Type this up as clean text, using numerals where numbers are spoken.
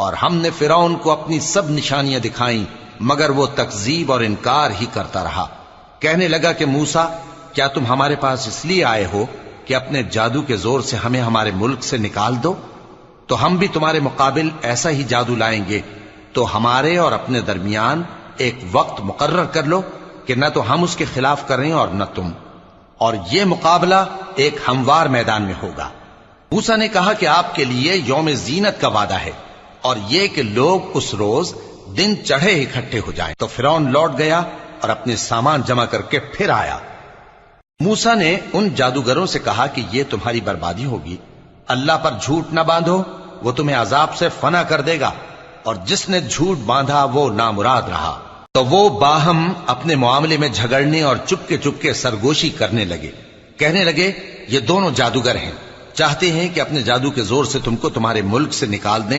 और हमने फिरौन को अपनी सब निशानियां दिखाई, मगर वो तकजीब और इनकार ही करता रहा। कहने लगा कि मूसा, क्या तुम हमारे पास इसलिए आए हो कि अपने जादू के जोर से हमें हमारे मुल्क से निकाल दो? तो हम भी तुम्हारे मुकाबिल ऐसा ही जादू लाएंगे। तो हमारे और अपने दरमियान एक वक्त मुकर्रर कर लो कि न तो हम उसके खिलाफ करें और न तुम, और ये मुकाबला एक हमवार मैदान में होगा। मूसा ने कहा कि आपके लिए यौम जीनत का वादा है और ये कि लोग उस रोज दिन चढ़े इकट्ठे हो जाएं। तो फिरौन लौट गया और अपने सामान जमा करके फिर आया। मूसा ने उन जादूगरों से कहा कि ये तुम्हारी बर्बादी होगी। अल्लाह पर झूठ न बांधो, वो तुम्हें अजाब से फना कर देगा, और जिसने झूठ बांधा वो नामुराद रहा। तो वो बाहम अपने मामले में झगड़ने और चुपके सरगोशी करने लगे। कहने लगे, ये दोनों जादूगर हैं, चाहते हैं कि अपने जादू के जोर से तुमको तुम्हारे मुल्क से निकाल दें।